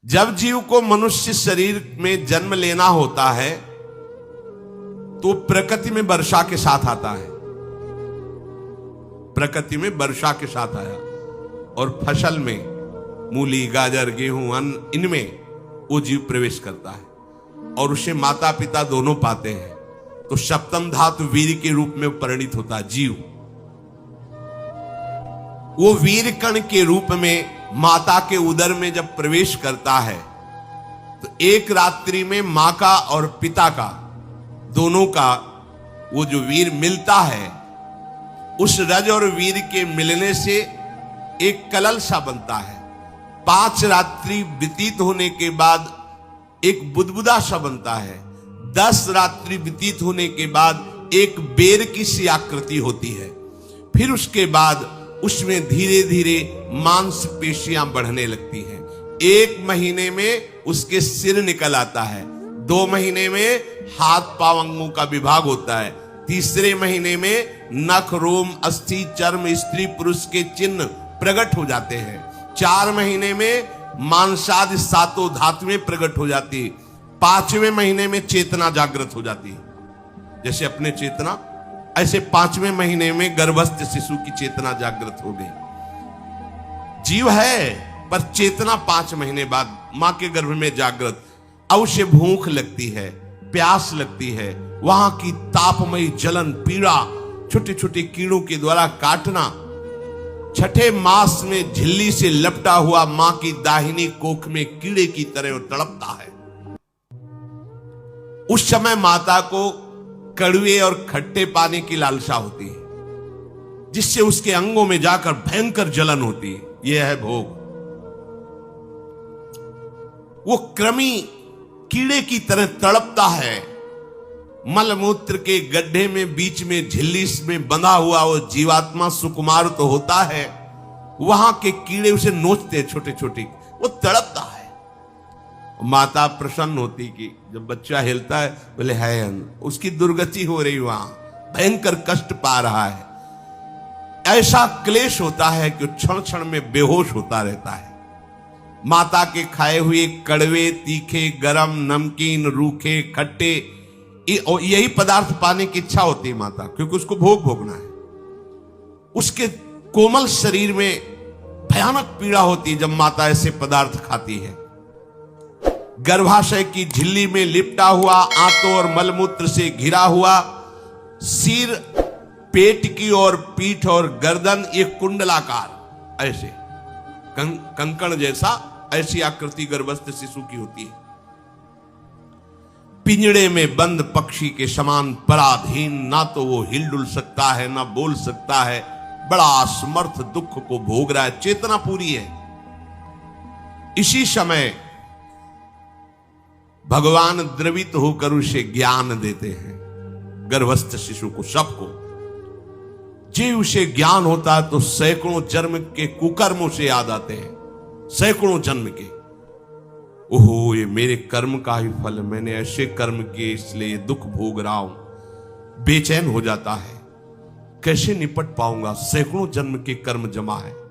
जब जीव को मनुष्य शरीर में जन्म लेना होता है तो प्रकृति में वर्षा के साथ आता है, प्रकृति में वर्षा के साथ आया और फसल में मूली, गाजर, गेहूं, अन्न, इनमें वो जीव प्रवेश करता है और उसे माता पिता दोनों पाते हैं। तो सप्तम धातु वीर के रूप में परिणित होता है जीव। वो वीर कण के रूप में माता के उदर में जब प्रवेश करता है तो एक रात्रि में मां का और पिता का, दोनों का वो जो वीर मिलता है, उस रज और वीर के मिलने से एक कलल सा बनता है। 5 रात्रि व्यतीत होने के बाद एक बुदबुदा सा बनता है। 10 रात्रि व्यतीत होने के बाद एक बेर की सी आकृति होती है। फिर उसके बाद उसमें धीरे धीरे मांसपेशियां बढ़ने लगती हैं। 1 महीने में उसके सिर निकल आता है, 2 महीने में हाथ पांव अंगों का विभाग होता है, 3 महीने में नख, रोम, अस्थि, चर्म, स्त्री पुरुष के चिन्ह प्रकट हो जाते हैं, 4 महीने में मांसादि 7 धातुएं प्रकट हो जाती है, 5वें महीने में चेतना जागृत हो जाती है। जैसे अपने चेतना, ऐसे 5वें महीने में गर्भस्थ शिशु की चेतना जागृत हो गई। जीव है पर चेतना 5 महीने बाद मां के गर्भ में जागृत। अब उसे भूख लगती है, प्यास लगती है, वहां की तापमयी जलन, पीड़ा, छोटे छोटे कीड़ों के द्वारा काटना, 6ठे मास में झिल्ली से लपटा हुआ मां की दाहिनी कोख में कीड़े की तरह तड़पता है। उस समय माता को कड़वे और खट्टे पानी की लालसा होती है, जिससे उसके अंगों में जाकर भयंकर जलन होती है। यह है भोग। वो कृमि कीड़े की तरह तड़पता है। मलमूत्र के गड्ढे में बीच में झिल्ली में बंधा हुआ वो जीवात्मा सुकुमार तो होता है, वहां के कीड़े उसे नोचते छोटे छोटे, वो तड़पता है। माता प्रसन्न होती कि जब बच्चा हिलता है, बोले है उसकी दुर्गति हो रही, वहां भयंकर कष्ट पा रहा है। ऐसा क्लेश होता है कि क्षण क्षण में बेहोश होता रहता है। माता के खाए हुए कड़वे, तीखे, गरम, नमकीन, रूखे, खट्टे, यही पदार्थ पाने की इच्छा होती है माता, क्योंकि उसको भोग भोगना है। उसके कोमल शरीर में भयानक पीड़ा होती है जब माता ऐसे पदार्थ खाती है। गर्भाशय की झिल्ली में लिपटा हुआ, आंतों और मलमूत्र से घिरा हुआ सिर, पेट की और पीठ और गर्दन एक कुंडलाकार, ऐसे कंकण जैसा, ऐसी आकृति गर्भस्थ शिशु की होती है। पिंजड़े में बंद पक्षी के समान पराधीन, ना तो वो हिल डुल सकता है, ना बोल सकता है, बड़ा असमर्थ दुख को भोग रहा है। चेतना पूरी है। इसी समय भगवान द्रवित होकर उसे ज्ञान देते हैं, गर्भस्थ शिशु को, सबको। जी उसे ज्ञान होता है तो सैकड़ों जन्म के कुकर्मों से याद आते हैं, सैकड़ों जन्म के। ओहो, ये मेरे कर्म का ही फल, मैंने ऐसे कर्म किए इसलिए ये दुख भोग रहा हूं। बेचैन हो जाता है, कैसे निपट पाऊंगा, सैकड़ों जन्म के कर्म जमा है।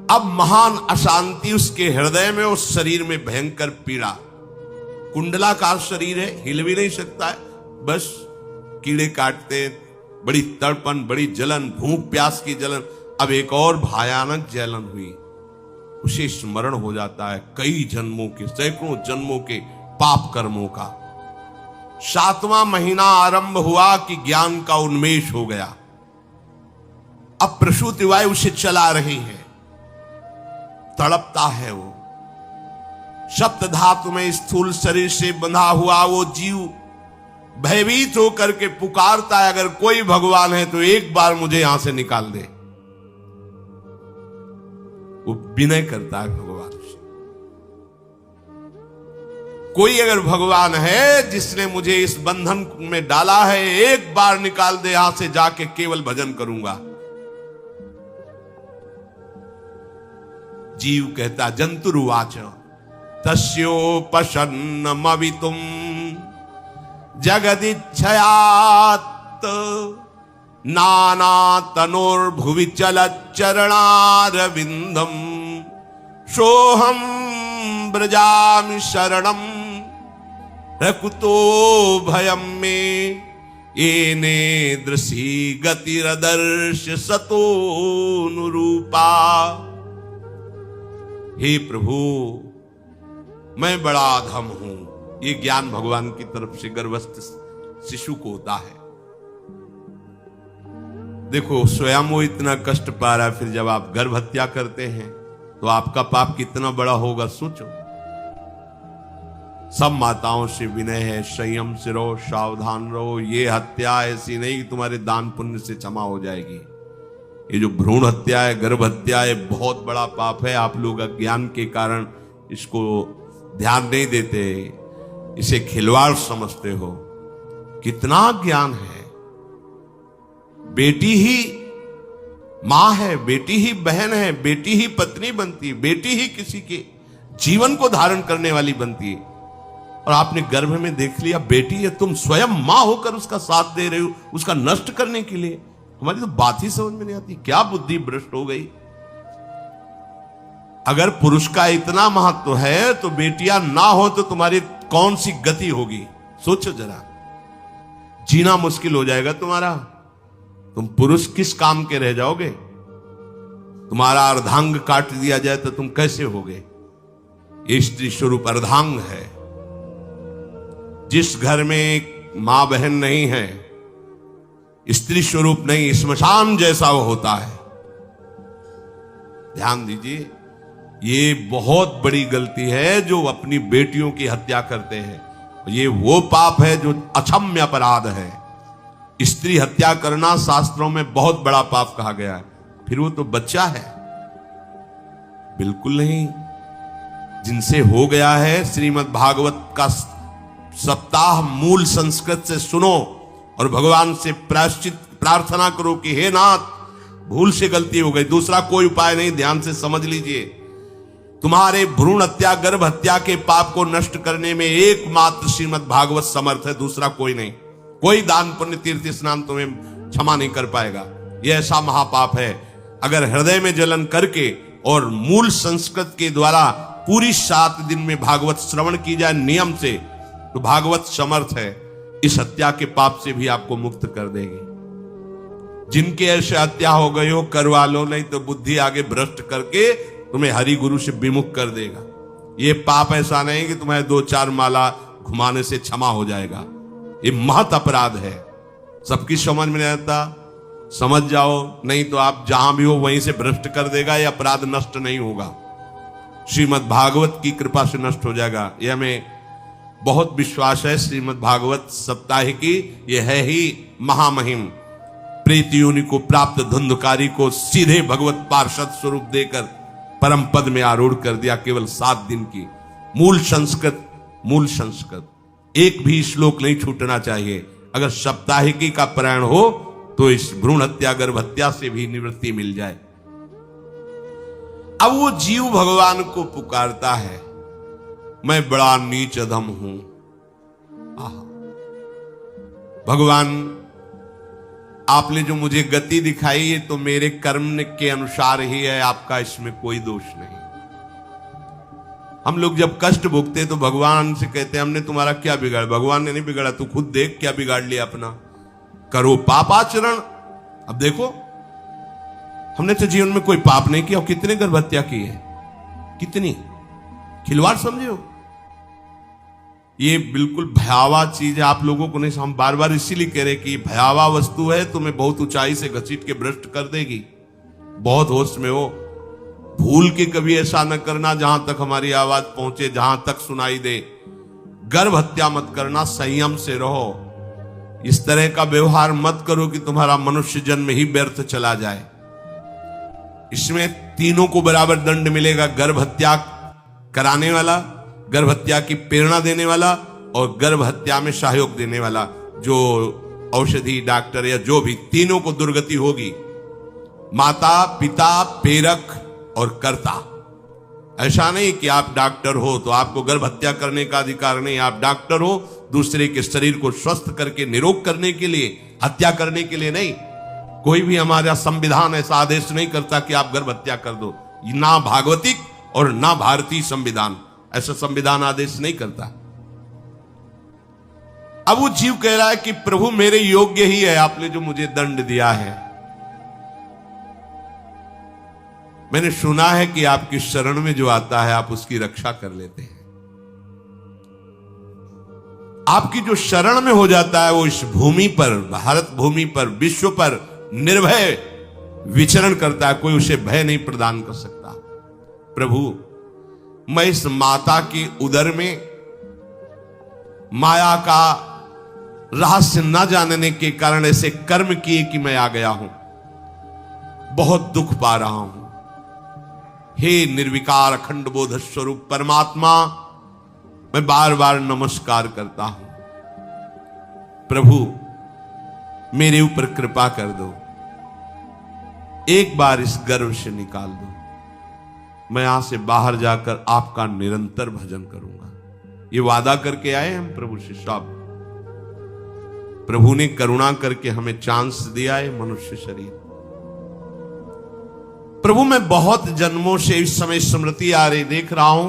अब महान अशांति उसके हृदय में, उस शरीर में भयंकर पीड़ा। कुंडलाकार शरीर है, हिल भी नहीं सकता है, बस कीड़े काटते, बड़ी तड़पन, बड़ी जलन, भूख प्यास की जलन। अब एक और भयानक जलन हुई, उसे स्मरण हो जाता है कई जन्मों के, सैकड़ों जन्मों के पाप कर्मों का। 7वां महीना आरंभ हुआ कि ज्ञान का उन्मेष हो गया। अब प्रसूति वायु उसे चला रही है, तड़पता है वो। सप्त धातु में स्थूल शरीर से बंधा हुआ वो जीव भयभीत होकर के पुकारता है, अगर कोई भगवान है तो एक बार मुझे यहां से निकाल दे। वो विनय करता है भगवान से, कोई अगर भगवान है जिसने मुझे इस बंधन में डाला है, एक बार निकाल दे, यहां से जाके केवल भजन करूंगा। जीव कहता, जंतुरुवाच तस्योपशन्नमवितुम जगदिच्छयात् नाना तनोर्भुवि चलच्चरणारविंदम सोहम ब्रजामि शरणम रकुतो भयम में येने दृशी गतिरदर्श सतोनुरूपा। हे प्रभु, मैं बड़ा अधम हूं। ये ज्ञान भगवान की तरफ से गर्भस्थ शिशु को होता है। देखो, स्वयं वो इतना कष्ट पा रहा है, फिर जब आप गर्भ हत्या करते हैं तो आपका पाप कितना बड़ा होगा सोचो। सब माताओं से विनय है, संयम से रहो, सावधान रहो। ये हत्या ऐसी नहीं कि तुम्हारे दान पुण्य से क्षमा हो जाएगी। ये जो भ्रूण हत्या है, गर्भ हत्या है, बहुत बड़ा पाप है। आप लोग अज्ञान के कारण इसको ध्यान नहीं देते, इसे खिलवाड़ समझते हो। कितना ज्ञान है। बेटी ही मां है, बेटी ही बहन है, बेटी ही पत्नी बनती है, बेटी ही किसी के जीवन को धारण करने वाली बनती है। और आपने गर्भ में देख लिया बेटी है, तुम स्वयं मां होकर उसका साथ दे रहे हो, उसका नष्ट करने के लिए। हमारी तो बात ही समझ में नहीं आती, क्या बुद्धि भ्रष्ट हो गई। अगर पुरुष का इतना महत्व है तो बेटियां ना हो तो तुम्हारी कौन सी गति होगी, सोचो जरा। जीना मुश्किल हो जाएगा तुम्हारा। तुम पुरुष किस काम के रह जाओगे। तुम्हारा अर्धांग काट दिया जाए तो तुम कैसे होगे। ये स्त्री स्वरूप अर्धांग है। जिस घर में मां बहन नहीं है, स्त्री स्वरूप नहीं, स्मशान जैसा वो होता है। ध्यान दीजिए, ये बहुत बड़ी गलती है जो अपनी बेटियों की हत्या करते हैं। ये वो पाप है जो अक्षम्य अपराध है। स्त्री हत्या करना शास्त्रों में बहुत बड़ा पाप कहा गया है। फिर वो तो बच्चा है, बिल्कुल नहीं। जिनसे हो गया है, श्रीमद् भागवत का सप्ताह मूल संस्कृत से सुनो और भगवान से प्रायश्चित प्रार्थना करो कि हे नाथ, भूल से गलती हो गई, दूसरा कोई उपाय नहीं। ध्यान से समझ लीजिए, तुम्हारे भ्रूण हत्या गर्भ हत्या के पाप को नष्ट करने में एकमात्र श्रीमद् भागवत समर्थ है, दूसरा कोई नहीं। कोई दान पुण्य तीर्थ स्नान तुम्हें क्षमा नहीं कर पाएगा। यह ऐसा महापाप है। अगर हृदय में जलन करके और मूल संस्कृत के द्वारा पूरी 7 दिन में भागवत श्रवण की जाए नियम से, तो भागवत समर्थ है, इस हत्या के पाप से भी आपको मुक्त कर देगी। जिनके ऐसे हत्या हो गई हो करवा लो, नहीं तो बुद्धि आगे भ्रष्ट करके तुम्हें हरि गुरु से विमुख कर देगा। ये पाप ऐसा नहीं कि तुम्हें 2-4 माला घुमाने से क्षमा हो जाएगा। ये महत अपराध है। सबकी समझ में नहीं आता, समझ जाओ, नहीं तो आप जहां भी हो वहीं से भ्रष्ट कर देगा। ये अपराध नष्ट नहीं होगा, श्रीमद् भागवत की कृपा से नष्ट हो जाएगा। यह हमें बहुत विश्वास है। श्रीमद् भागवत सप्ताह की यह है ही महामहिम। प्रेत योनि को प्राप्त धुंधकारी को सीधे भगवत पार्षद स्वरूप देकर परम पद में आरूढ़ कर दिया। केवल 7 दिन की मूल संस्कृत एक भी श्लोक नहीं छूटना चाहिए। अगर सप्ताहिकी का पारायण हो तो इस भ्रूण हत्या गर्भ हत्या से भी निवृत्ति मिल जाए। अब वो जीव भगवान को पुकारता है, मैं बड़ा नीच अधम हूं। भगवान, आपने जो मुझे गति दिखाई है तो मेरे कर्म के अनुसार ही है, आपका इसमें कोई दोष नहीं। हम लोग जब कष्ट भोगते तो भगवान से कहते हैं हमने तुम्हारा क्या बिगाड़ा। भगवान ने नहीं बिगाड़ा, तू खुद देख क्या बिगाड़ लिया अपना। करो पापाचरण। अब देखो, हमने तो जीवन में कोई पाप नहीं किया और कितने गर्भ हत्या की है, कितनी खिलवाड़ समझे हो। ये बिल्कुल भयावह चीज है, आप लोगों को नहीं। हम बार बार इसीलिए कह रहे कि भयावह वस्तु है, तुम्हें बहुत ऊंचाई से घसीट के भ्रष्ट कर देगी। बहुत होश में हो, भूल के कभी ऐसा न करना जहां तक हमारी आवाज पहुंचे, जहां तक सुनाई दे। गर्भ हत्या मत करना, संयम से रहो। इस तरह का व्यवहार मत करो कि तुम्हारा मनुष्य जन्म ही व्यर्थ चला जाए। इसमें तीनों को बराबर दंड मिलेगा। गर्भ हत्या कराने वाला, गर्भ हत्या की प्रेरणा देने वाला और गर्भ हत्या में सहयोग देने वाला, जो औषधि डॉक्टर या जो भी, तीनों को दुर्गति होगी। माता पिता प्रेरक और कर्ता। ऐसा नहीं कि आप डॉक्टर हो तो आपको गर्भ हत्या करने का अधिकार नहीं। आप डॉक्टर हो दूसरे के शरीर को स्वस्थ करके निरोग करने के लिए, हत्या करने के लिए नहीं। कोई भी हमारा संविधान ऐसा आदेश नहीं करता कि आप गर्भ हत्या कर दो। ना भागवतिक और ना भारतीय संविधान ऐसा संविधान आदेश नहीं करता। अब वो जीव कह रहा है कि प्रभु मेरे योग्य ही है, आपने जो मुझे दंड दिया है। मैंने सुना है कि आपकी शरण में जो आता है आप उसकी रक्षा कर लेते हैं। आपकी जो शरण में हो जाता है वो इस भूमि पर, भारत भूमि पर, विश्व पर निर्भय विचरण करता है, कोई उसे भय नहीं प्रदान कर सकता। प्रभु मैं इस माता के उदर में माया का रहस्य न जानने के कारण ऐसे कर्म किए कि मैं आ गया हूं, बहुत दुख पा रहा हूं। हे निर्विकार अखंड बोध स्वरूप परमात्मा, मैं बार बार नमस्कार करता हूं। प्रभु मेरे ऊपर कृपा कर दो, एक बार इस गर्भ से निकाल दो, मैं यहां से बाहर जाकर आपका निरंतर भजन करूंगा। ये वादा करके आए हम प्रभु से सब। प्रभु ने करुणा करके हमें चांस दिया है मनुष्य शरीर। प्रभु मैं बहुत जन्मों से इस समय स्मृति आ रही देख रहा हूं,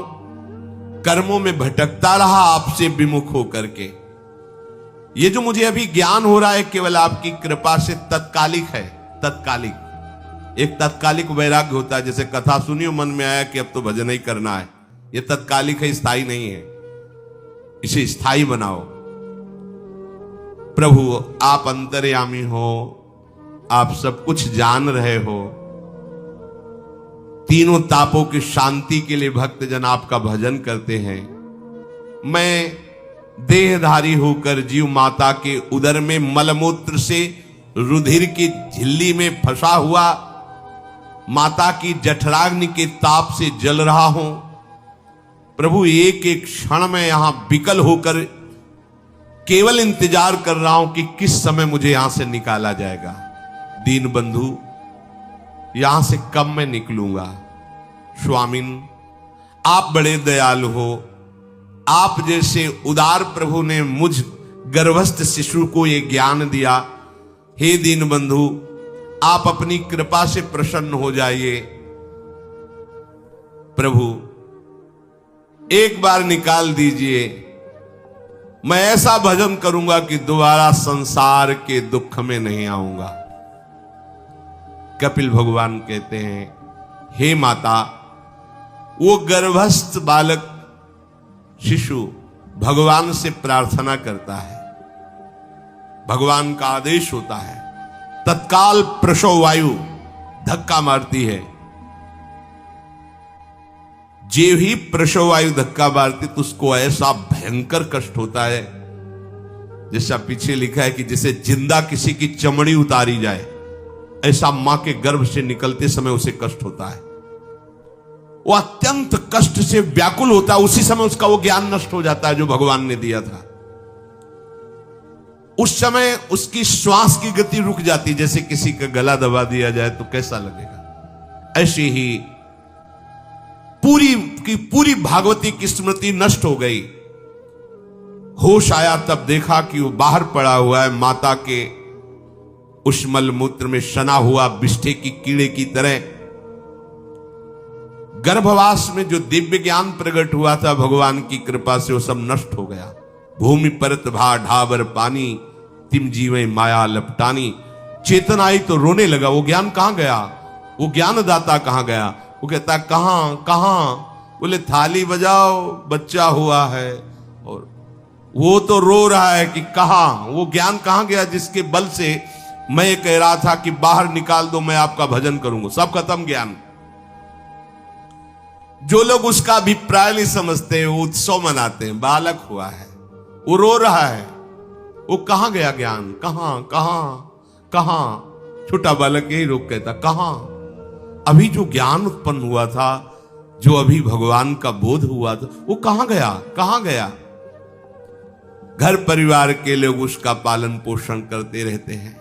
कर्मों में भटकता रहा आपसे विमुख होकर के। ये जो मुझे अभी ज्ञान हो रहा है केवल आपकी कृपा से तत्कालिक है, तत्कालिक। एक तत्कालिक वैराग्य होता है, जैसे कथा सुनियो मन में आया कि अब तो भजन ही करना है। ये तत्कालिक है, स्थायी नहीं है। इसे स्थायी बनाओ। प्रभु आप अंतर्यामी हो, आप सब कुछ जान रहे हो। तीनों तापों की शांति के लिए भक्तजन आपका भजन करते हैं। मैं देहधारी होकर जीव माता के उदर में मलमूत्र से रुधिर की झिल्ली में फंसा हुआ माता की जठराग्नि के ताप से जल रहा हूं। प्रभु एक एक क्षण में यहां विकल होकर केवल इंतजार कर रहा हूं कि किस समय मुझे यहां से निकाला जाएगा। दीन बंधु यहां से कब मैं निकलूंगा। स्वामिन आप बड़े दयालु हो। आप जैसे उदार प्रभु ने मुझ गर्भस्थ शिशु को यह ज्ञान दिया। हे दीन बंधु आप अपनी कृपा से प्रसन्न हो जाइए। प्रभु एक बार निकाल दीजिए, मैं ऐसा भजन करूंगा कि दोबारा संसार के दुख में नहीं आऊंगा। कपिल भगवान कहते हैं, हे माता, वो गर्भस्थ बालक शिशु भगवान से प्रार्थना करता है, भगवान का आदेश होता है, तत्काल प्रसव वायु धक्का मारती है। जे ही प्रसव वायु धक्का मारती तो उसको ऐसा भयंकर कष्ट होता है, जैसा पीछे लिखा है कि जैसे जिंदा किसी की चमड़ी उतारी जाए, ऐसा मां के गर्भ से निकलते समय उसे कष्ट होता है। वो अत्यंत कष्ट से व्याकुल होता है। उसी समय उसका वो ज्ञान नष्ट हो जाता है जो भगवान ने दिया था। उस समय उसकी श्वास की गति रुक जाती, जैसे किसी का गला दबा दिया जाए तो कैसा लगेगा। ऐसी ही पूरी की पूरी भागवती की स्मृति नष्ट हो गई। होश आया तब देखा कि वो बाहर पड़ा हुआ है, माता के उस मलमूत्र में सना हुआ बिष्ठे की कीड़े की तरह। गर्भवास में जो दिव्य ज्ञान प्रकट हुआ था भगवान की कृपा से, वो सब नष्ट हो गया। भूमि परत भा ढाबर पानी, तिम जीवे माया लपटानी। चेतन आई तो रोने लगा। वो ज्ञान कहां गया, वो ज्ञानदाता कहां गया। वो कहता कहां कहां, बोले थाली बजाओ, बच्चा हुआ है। और वो तो रो रहा है कि कहां, वो ज्ञान कहां गया जिसके बल से मैं कह रहा था कि बाहर निकाल दो, मैं आपका भजन करूंगा। सब खत्म ज्ञान। जो लोग उसका अभिप्राय नहीं समझते वो उत्सव मनाते हैं। बालक हुआ है, वो रो रहा है, वो कहां गया ज्ञान, कहां कहां कहां। छोटा बालक यही रोक कहता कहां। अभी जो ज्ञान उत्पन्न हुआ था, जो अभी भगवान का बोध हुआ था, वो कहां गया, कहां गया। घर परिवार के लोग उसका पालन पोषण करते रहते हैं,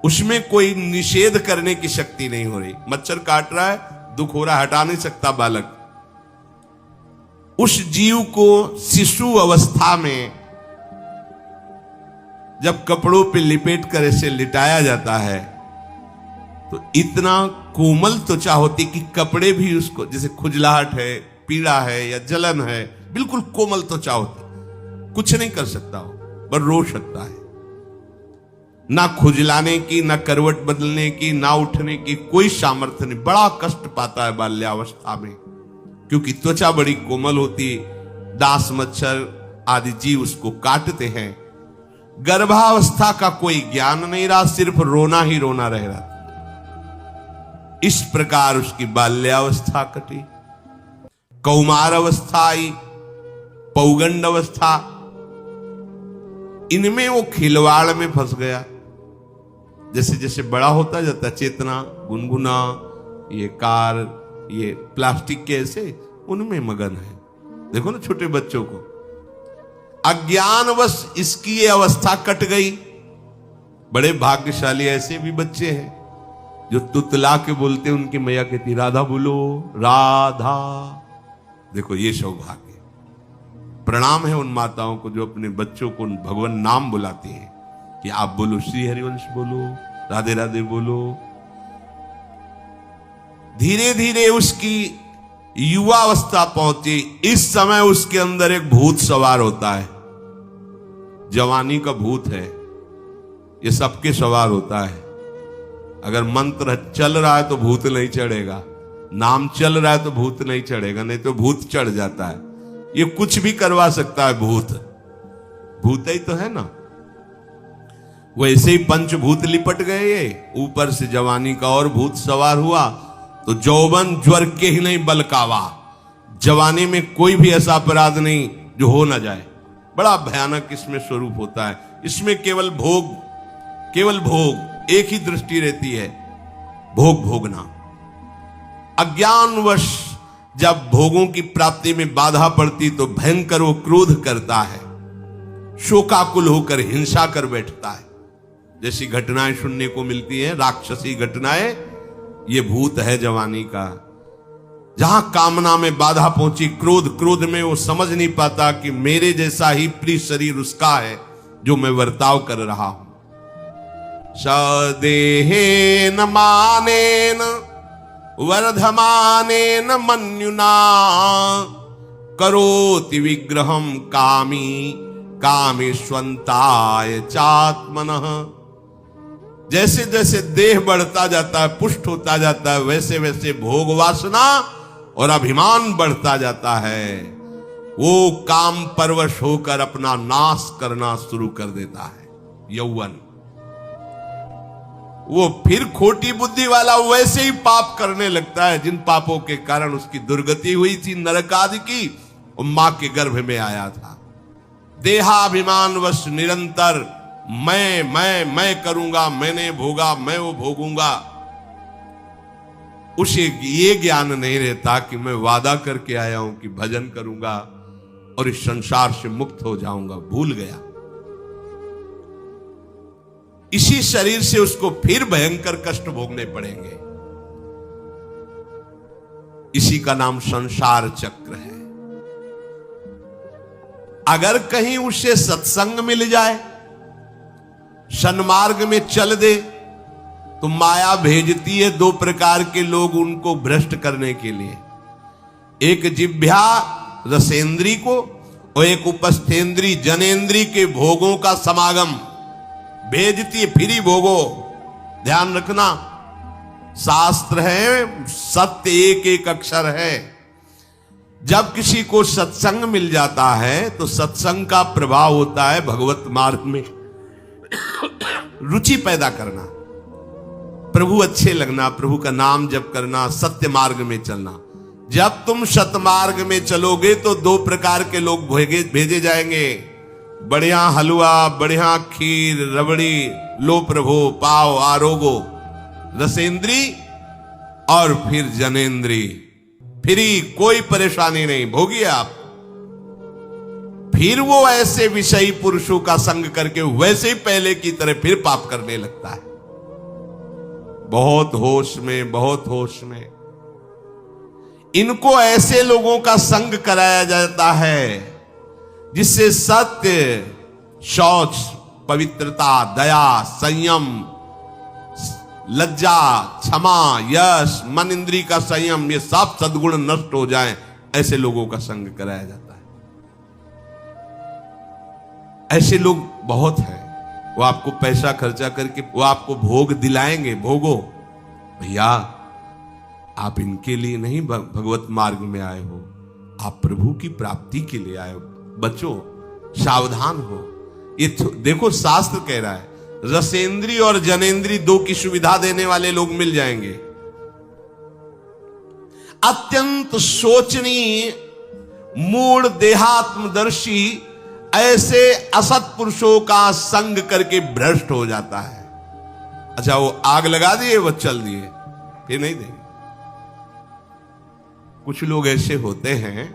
उसमें कोई निषेध करने की शक्ति नहीं हो रही। मच्छर काट रहा है, दुख हो रहा है, हटा नहीं सकता बालक। उस जीव को शिशु अवस्था में जब कपड़ों पे लिपेट कर इसे लिटाया जाता है तो इतना कोमल त्वचा होती कि कपड़े भी उसको, जैसे खुजलाहट है, पीड़ा है या जलन है, बिल्कुल कोमल त्वचा होती, कुछ नहीं कर सकता हो, पर रो सकता है। ना खुजलाने की, ना करवट बदलने की, ना उठने की कोई सामर्थ्य नहीं। बड़ा कष्ट पाता है बाल्यावस्था में, क्योंकि त्वचा बड़ी कोमल होती, डांस मच्छर आदि जीव उसको काटते हैं। गर्भावस्था का कोई ज्ञान नहीं रहा, सिर्फ रोना ही रोना रह रहा। इस प्रकार उसकी बाल्यावस्था कटी, कौमार अवस्था आई, पौगंड अवस्था, इनमें वो खिलवाड़ में फंस गया। जैसे जैसे बड़ा होता जाता, चेतना, गुनगुना, ये कार, ये प्लास्टिक के ऐसे, उनमें मगन है। देखो ना छोटे बच्चों को, अज्ञानवश इसकी ये अवस्था कट गई। बड़े भाग्यशाली ऐसे भी बच्चे हैं जो तुतला के बोलते, उनकी मैया कहती राधा बोलो, राधा। देखो ये सौभाग्य, प्रणाम है उन माताओं को जो अपने बच्चों को भगवान नाम बुलाती हैं कि आप बोलो, श्री हरिवंश बोलो, राधे राधे बोलो। धीरे धीरे उसकी युवावस्था पहुंची। इस समय उसके अंदर एक भूत सवार होता है, जवानी का भूत है, ये सबके सवार होता है। अगर मंत्र चल रहा है तो भूत नहीं चढ़ेगा, नाम चल रहा है तो भूत नहीं चढ़ेगा, नहीं तो भूत चढ़ जाता है। ये कुछ भी करवा सकता है भूत, भूत ही तो है ना। वैसे ही पंचभूत लिपट गए, ये ऊपर से जवानी का और भूत सवार हुआ तो जौवन ज्वर के ही नहीं बलकावा। जवानी में कोई भी ऐसा अपराध नहीं जो हो ना जाए। बड़ा भयानक इसमें स्वरूप होता है। इसमें केवल भोग, केवल भोग, एक ही दृष्टि रहती है, भोग भोगना। अज्ञानवश जब भोगों की प्राप्ति में बाधा पड़ती तो भयंकर वो क्रोध करता है, शोकाकुल होकर हिंसा कर बैठता है। जैसी घटनाएं सुनने को मिलती हैं, राक्षसी घटनाएं, ये भूत है जवानी का। जहां कामना में बाधा पहुंची, क्रोध, क्रोध में वो समझ नहीं पाता कि मेरे जैसा ही प्रिय शरीर उसका है जो मैं वर्ताव कर रहा हूं। सदेहेन मानेन वर्धमानेन मन्युना करोति विग्रहम कामी कामेष्वंताय चात्मनः। जैसे जैसे देह बढ़ता जाता है, पुष्ट होता जाता है, वैसे वैसे भोग वासना और अभिमान बढ़ता जाता है। वो काम परवश होकर अपना नाश करना शुरू कर देता है। यौवन, वो फिर खोटी बुद्धि वाला वैसे ही पाप करने लगता है जिन पापों के कारण उसकी दुर्गति हुई थी, नरक आदि की, और मां के गर्भ में आया था। देहाभिमानवश निरंतर मैं करूंगा, मैंने भोगा, मैं वो भोगूंगा। उसे ये ज्ञान नहीं रहता कि मैं वादा करके आया हूं कि भजन करूंगा और इस संसार से मुक्त हो जाऊंगा। भूल गया। इसी शरीर से उसको फिर भयंकर कष्ट भोगने पड़ेंगे। इसी का नाम संसार चक्र है। अगर कहीं उसे सत्संग मिल जाए, सन्मार्ग में चल दे, तो माया भेजती है दो प्रकार के लोग उनको भ्रष्ट करने के लिए। एक जिह्वा रसेंद्री को और एक उपस्थेंद्री जनेंद्री के भोगों का समागम भेजती है। फ्री भोगो, ध्यान रखना, शास्त्र है, सत्य एक एक अक्षर है। जब किसी को सत्संग मिल जाता है तो सत्संग का प्रभाव होता है भगवत मार्ग में रुचि पैदा करना, प्रभु अच्छे लगना, प्रभु का नाम जप करना, सत्य मार्ग में चलना। जब तुम सतमार्ग में चलोगे तो दो प्रकार के लोग भेजे जाएंगे। बढ़िया हलवा, बढ़िया खीर, रबड़ी, लो प्रभु, पाओ, आरोगो। रसेंद्री और फिर जनेंद्री, फ्री, कोई परेशानी नहीं, भोगिए आप। फिर वो ऐसे विषयी पुरुषों का संग करके वैसे ही पहले की तरह फिर पाप करने लगता है। बहुत होश में, बहुत होश में। इनको ऐसे लोगों का संग कराया जाता है जिससे सत्य, शौच, पवित्रता, दया, संयम, लज्जा, क्षमा, यश, मन इंद्री का संयम, ये सब सद्गुण नष्ट हो जाएं, ऐसे लोगों का संग कराया जाता है। ऐसे लोग बहुत हैं, वो आपको पैसा खर्चा करके वो आपको भोग दिलाएंगे। भोगो भैया, आप इनके लिए नहीं भगवत मार्ग में आए हो, आप प्रभु की प्राप्ति के लिए आए हो। बच्चों सावधान हो। ये देखो शास्त्र कह रहा है रसेंद्री और जनेंद्री दो की सुविधा देने वाले लोग मिल जाएंगे। अत्यंत सोचनीय, मूढ़, देहात्मदर्शी ऐसे असत पुरुषों का संग करके भ्रष्ट हो जाता है। अच्छा, वो आग लगा दिए, वो चल दिए, फिर नहीं देंगे। कुछ लोग ऐसे होते हैं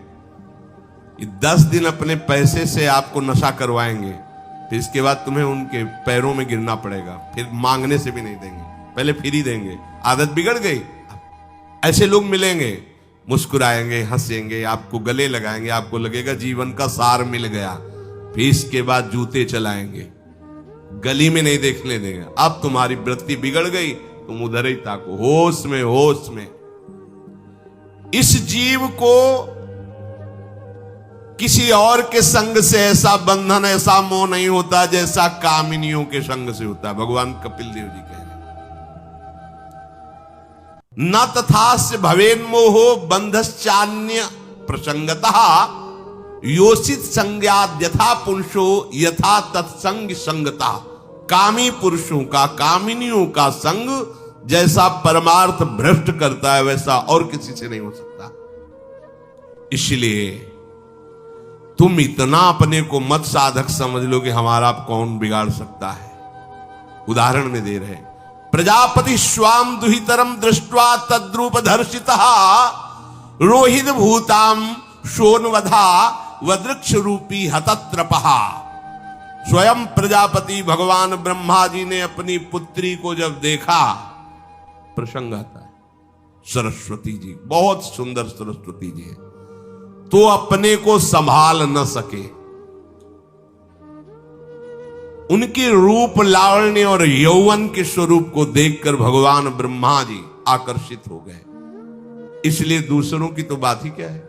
कि 10 दिन अपने पैसे से आपको नशा करवाएंगे, फिर इसके बाद तुम्हें उनके पैरों में गिरना पड़ेगा, फिर मांगने से भी नहीं देंगे, पहले फिर ही देंगे। आदत बिगड़ गई। ऐसे लोग मिलेंगे, मुस्कुराएंगे, हंसेंगे, आपको गले लगाएंगे, आपको लगेगा जीवन का सार मिल गया, फिर इसके बाद जूते चलाएंगे, गली में नहीं देखने देंगे। अब तुम्हारी वृत्ति बिगड़ गई, तुम उधर ही ताको, होश में होश में। इस जीव को किसी और के संग से ऐसा बंधन, ऐसा मोह नहीं होता जैसा कामिनियों के संग से होता है। भगवान कपिल देव जी कह रहे न तथास्य भवेन्मोहो बंधश्चान्य प्रसंगतः योषित संज्ञात यथा पुरुषो यथा तत्संग संगता। कामी पुरुषों का, कामिनियों का संग जैसा परमार्थ भ्रष्ट करता है वैसा और किसी से नहीं हो सकता। इसलिए तुम इतना अपने को मत साधक समझ लो कि हमारा कौन बिगाड़ सकता है। उदाहरण में दे रहे, प्रजापति स्वाम दुहितरम दृष्ट्वा तद्रूप धर्षितः रोहित भूताम शोनवधा वृक्ष रूपी हतत्रपहा। स्वयं प्रजापति भगवान ब्रह्मा जी ने अपनी पुत्री को जब देखा, प्रसंग आता है, सरस्वती जी, बहुत सुंदर सरस्वती जी है, तो अपने को संभाल न सके। उनके रूप, लावण्य और यौवन के स्वरूप को देखकर भगवान ब्रह्मा जी आकर्षित हो गए। इसलिए दूसरों की तो बात ही क्या है,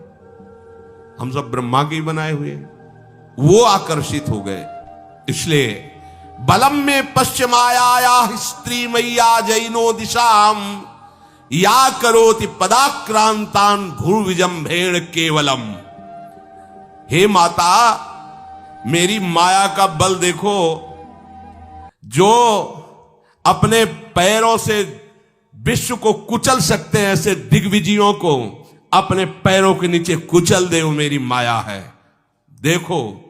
हम सब ब्रह्मा के ही बनाए हुए हैं। वो आकर्षित हो गए। इसलिए बलम में पश्चिमाया स्त्री मैया जैनो दिशाम या करोति पदाक्रांतान भूर्विजंभेण केवलम। हे माता, मेरी माया का बल देखो, जो अपने पैरों से विश्व को कुचल सकते हैं, ऐसे दिग्विजयों को अपने पैरों के नीचे कुचल दे, वो मेरी माया है। देखो,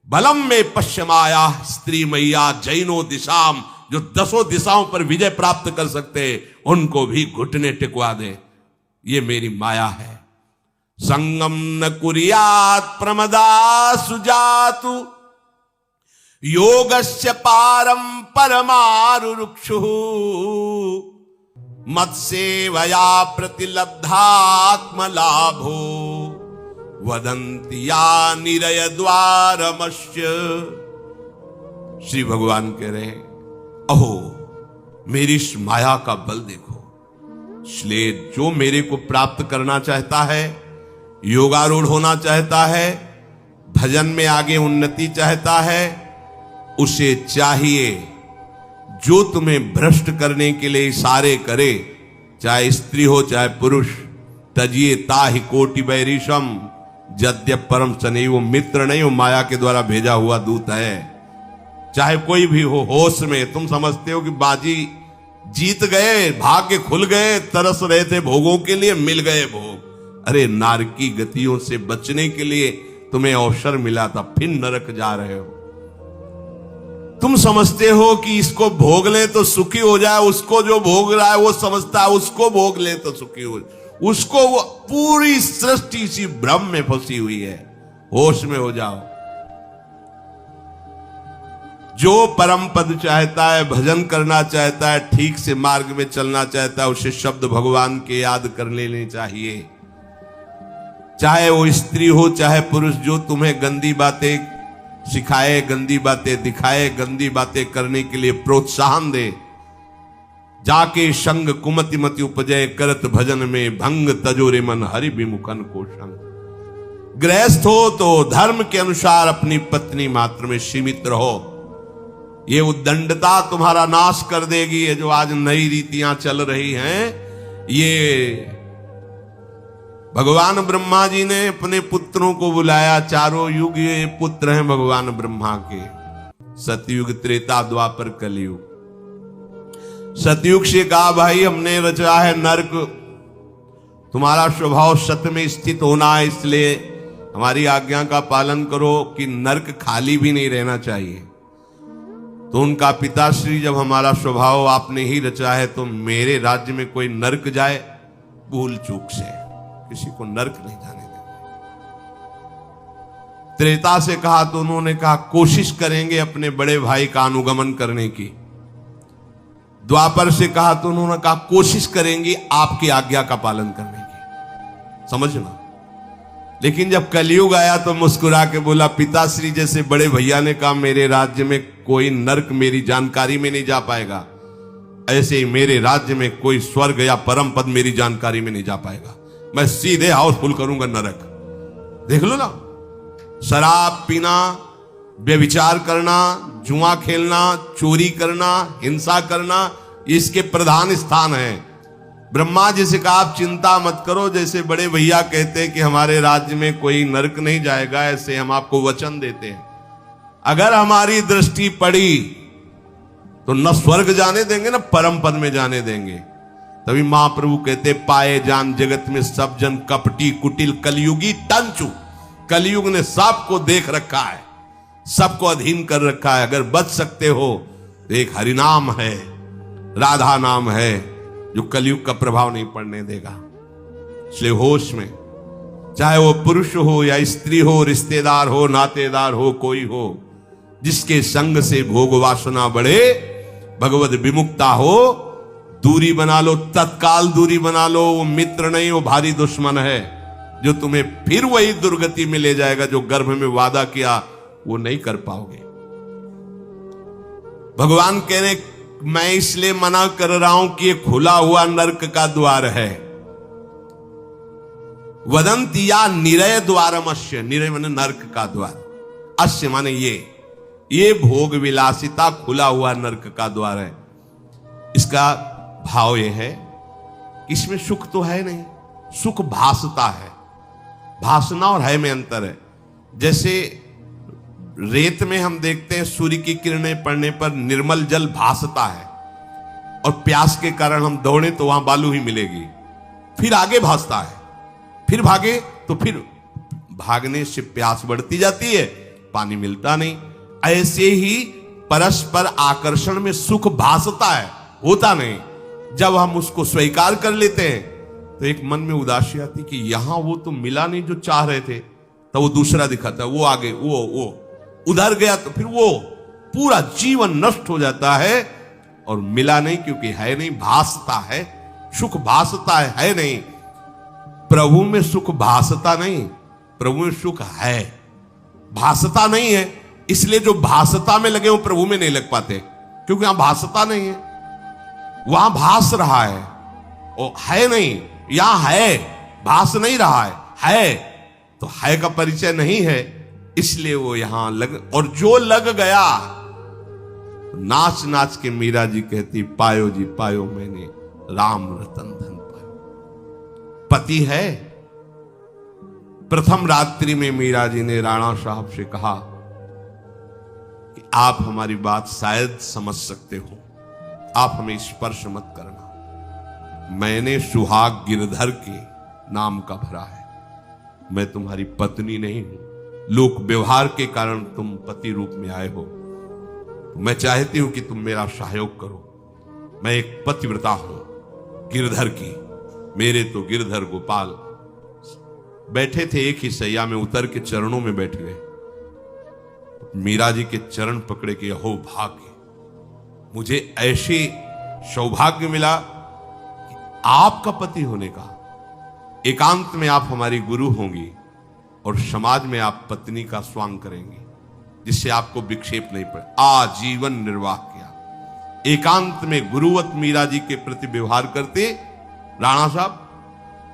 बलम में पश्चिमाया स्त्री मैया जैनो दिशाम, जो 10 दिशाओं पर विजय प्राप्त कर सकते, उनको भी घुटने टिकवा दे, ये मेरी माया है। संगम न कुर्यात् प्रमदा सुजातु योगस्य पारम परमारुरुक्षु मत्सेवया प्रतिलब्धात्म लाभो वदन्ति या निरय द्वारमस्य। श्री भगवान कह रहे हैं, अहो मेरी इस माया का बल देखो। इसलिए जो मेरे को प्राप्त करना चाहता है, योगारूढ़ होना चाहता है, भजन में आगे उन्नति चाहता है, उसे चाहिए जो तुम्हें भ्रष्ट करने के लिए इशारे करे, चाहे स्त्री हो चाहे पुरुष, तजिए ताहि कोटि बैरिशम यद्यप परम सनई। वो मित्र नहीं, वो माया के द्वारा भेजा हुआ दूत है। चाहे कोई भी हो, होश में तुम समझते हो कि बाजी जीत गए, भाग्य खुल गए, तरस रहे थे भोगों के लिए, मिल गए भोग। अरे नारकी गतियों से बचने के लिए तुम्हें अवसर मिला था, फिर नरक जा रहे हो। तुम समझते हो कि इसको भोग ले तो सुखी हो जाए, उसको जो भोग रहा है वो समझता है उसको भोग ले तो सुखी हो जाए। उसको वो पूरी सृष्टि इसी भ्रम में फंसी हुई है। होश में हो जाओ। जो परम पद चाहता है, भजन करना चाहता है, ठीक से मार्ग में चलना चाहता है, उसे शब्द भगवान के याद कर लेने चाहिए। चाहे वो स्त्री हो चाहे पुरुष, जो तुम्हें गंदी बातें सिखाए, गंदी बातें दिखाए, गंदी बातें करने के लिए प्रोत्साहन दे, जाके संग कुमति मति उपजय करत भजन में भंग तजोरे मन हरि विमुखन को संग। गृहस्थ हो तो धर्म के अनुसार अपनी पत्नी मात्र में सीमित रहो। ये उद्दंडता तुम्हारा नाश कर देगी। ये जो आज नई रीतियां चल रही हैं, ये भगवान ब्रह्मा जी ने अपने पुत्रों को बुलाया। चारों युग ये पुत्र हैं भगवान ब्रह्मा के, सतयुग, त्रेता, द्वापर, कलयुग। सतयुग से कहा भाई हमने रचा है नरक, तुम्हारा स्वभाव सत्य में स्थित होना है, इसलिए हमारी आज्ञा का पालन करो कि नरक खाली भी नहीं रहना चाहिए। तो उनका पिताश्री जब हमारा स्वभाव आपने ही रचा है तो मेरे राज्य में कोई नरक जाए, भूल चूक से किसी को नरक नहीं जाने देंगे। त्रेता से कहा तो उन्होंने कहा कोशिश करेंगे अपने बड़े भाई का अनुगमन करने की। द्वापर से कहा तो उन्होंने कहा कोशिश करेंगे आपकी आज्ञा का पालन करने की। समझना। लेकिन जब कलयुग आया तो मुस्कुरा के बोला, पिताश्री जैसे बड़े भैया ने कहा मेरे राज्य में कोई नरक मेरी जानकारी में नहीं जा पाएगा, ऐसे ही मेरे राज्य में कोई स्वर्ग या परम पद मेरी जानकारी में नहीं जा पाएगा। मैं सीधे हाउसफुल करूंगा नरक। देख लो ना, शराब पीना, व्यभिचार करना, जुआ खेलना, चोरी करना, हिंसा करना, इसके प्रधान स्थान है। ब्रह्मा जी से कहा आप चिंता मत करो, जैसे बड़े भैया कहते हैं कि हमारे राज्य में कोई नरक नहीं जाएगा, ऐसे हम आपको वचन देते हैं। अगर हमारी दृष्टि पड़ी तो न स्वर्ग जाने देंगे न परम पद में जाने देंगे। तभी महाप्रभु कहते पाए जान जगत में सब जन कपटी कुटिल कलयुगी तंचु। कलयुग ने सबको देख रखा है, सबको अधीन कर रखा है। अगर बच सकते हो तो एक हरिनाम है, राधा नाम है, जो कलयुग का प्रभाव नहीं पड़ने देगा। इसलिए होश में, चाहे वो पुरुष हो या स्त्री हो, रिश्तेदार हो, नातेदार हो, कोई हो, जिसके संग से भोग वासना बढ़े, भगवत विमुक्ता हो, दूरी बना लो, तत्काल दूरी बना लो। वो मित्र नहीं, वो भारी दुश्मन है, जो तुम्हें फिर वही दुर्गति में ले जाएगा जो गर्भ में वादा किया वो नहीं कर पाओगे। भगवान कह रहे मैं इसलिए मना कर रहा हूं कि ये खुला हुआ नरक का द्वार है। वदंती या निरय द्वारमस्य, निरय माने नरक का द्वार, अस्य माने ये भोग विलासिता खुला हुआ नरक का द्वार है। इसका भाव यह है कि इसमें सुख तो है नहीं, सुख भासता है। भासना और है में अंतर है। जैसे रेत में हम देखते हैं सूर्य की किरणें पड़ने पर निर्मल जल भासता है, और प्यास के कारण हम दौड़े तो वहां बालू ही मिलेगी, फिर आगे भासता है, फिर भागे तो फिर भागने से प्यास बढ़ती जाती है, पानी मिलता नहीं। ऐसे ही परस्पर आकर्षण में सुख भासता है, होता नहीं। जब हम उसको स्वीकार कर लेते हैं तो एक मन में उदासी आती कि यहां वो तो मिला नहीं जो चाह रहे थे, तो वो दूसरा दिखाता है, वो आगे, वो उधर गया तो फिर वो पूरा जीवन नष्ट हो जाता है। और मिला नहीं क्योंकि है नहीं, भासता है, सुख भासता है नहीं। प्रभु में सुख भासता नहीं, प्रभु में सुख है, भासता नहीं है। इसलिए जो भासता में लगे वो प्रभु में नहीं लग पाते, क्योंकि यहां भासता नहीं है, वहां भास रहा है, वो है नहीं। यहां है, भास नहीं रहा है तो है का परिचय नहीं है, इसलिए वो यहां लग। और जो लग गया, नाच नाच के मीरा जी कहती पायो जी पायो मैंने राम रतन धन पायो। पति है। प्रथम रात्रि में मीरा जी ने राणा साहब से कहा कि आप हमारी बात शायद समझ सकते हो, आप हमें स्पर्श मत करना। मैंने सुहाग गिरधर के नाम का भरा है, मैं तुम्हारी पत्नी नहीं हूं। लोक व्यवहार के कारण तुम पति रूप में आए हो, तो मैं चाहती हूं कि तुम मेरा सहयोग करो। मैं एक पतिव्रता हूं गिरधर की। मेरे तो गिरधर गोपाल बैठे थे एक ही सैया में, उतर के चरणों में बैठ गए। मीरा जी के चरण पकड़े के अहो भाग्य, मुझे ऐसे सौभाग्य मिला कि आपका पति होने का। एकांत में आप हमारी गुरु होंगी और समाज में आप पत्नी का स्वांग करेंगी, जिससे आपको विक्षेप नहीं पड़े। आजीवन निर्वाह किया, एकांत में गुरुवत मीरा जी के प्रति व्यवहार करते राणा साहब,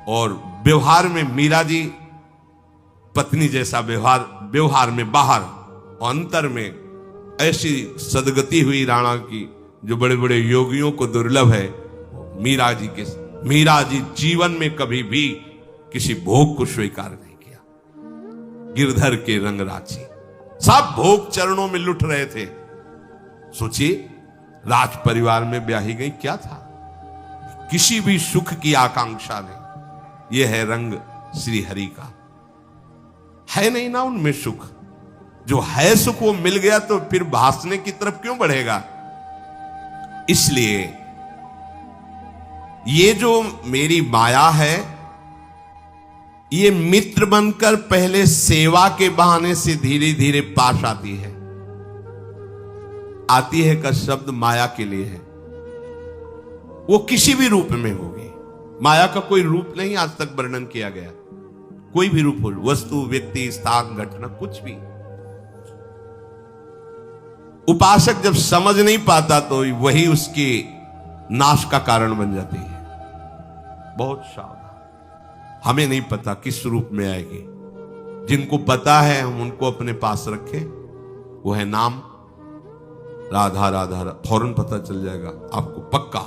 और व्यवहार में मीरा जी पत्नी जैसा व्यवहार में बाहर और अंतर में ऐसी सदगति हुई राणा की जो बड़े बड़े योगियों को दुर्लभ है। मीरा जी जीवन में कभी भी किसी भोग को स्वीकार नहीं किया। गिरधर के रंग राची, सब भोग चरणों में लुट रहे थे। सोचिए, राज परिवार में ब्याही गई, क्या था? किसी भी सुख की आकांक्षा नहीं। यह है रंग श्री हरि का। है नहीं ना उनमें सुख। जो है सुख वो मिल गया तो फिर भासने की तरफ क्यों बढ़ेगा? इसलिए ये जो मेरी माया है, ये मित्र बनकर पहले सेवा के बहाने से धीरे धीरे पास आती है। आती है का शब्द माया के लिए है। वो किसी भी रूप में होगी। माया का कोई रूप नहीं आज तक वर्णन किया गया। कोई भी रूप हो, वस्तु, व्यक्ति, स्थान, घटना, कुछ भी। उपासक जब समझ नहीं पाता तो वही उसके नाश का कारण बन जाती है। बहुत सावधान। हमें नहीं पता किस रूप में आएगी। जिनको पता है हम उनको अपने पास रखें। वो है नाम, राधा राधा, फौरन पता चल जाएगा आपको पक्का।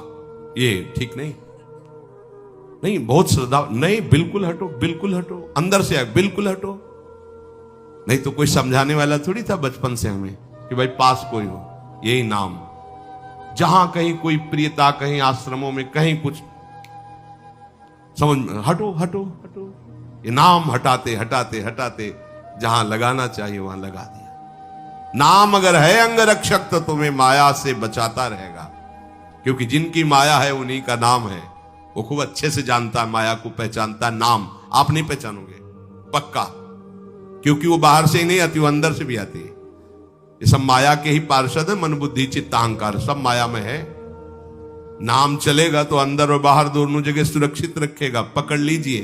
ये ठीक नहीं, नहीं बहुत श्रद्धा, नहीं बिल्कुल हटो, बिल्कुल हटो, अंदर से आए, बिल्कुल हटो। नहीं तो कोई समझाने वाला थोड़ी था बचपन से हमें कि भाई पास कोई हो। यही नाम, जहां कहीं कोई प्रियता, कहीं आश्रमों में कहीं कुछ समझ, हटो हटो हटो। ये नाम हटाते हटाते हटाते जहां लगाना चाहिए वहां लगा दिया। नाम अगर है अंगरक्षक तो तुम्हें माया से बचाता रहेगा। क्योंकि जिनकी माया है उन्हीं का नाम है। वो खूब अच्छे से जानता है, माया को पहचानता। नाम आप नहीं पहचानोगे पक्का, क्योंकि वो बाहर से ही नहीं आती, वो अंदर से भी आती है। ये सब माया के ही पार्षद है। मन बुद्धि चित्त अहंकार सब माया में है। नाम चलेगा तो अंदर और बाहर दोनों जगह सुरक्षित रखेगा। पकड़ लीजिए।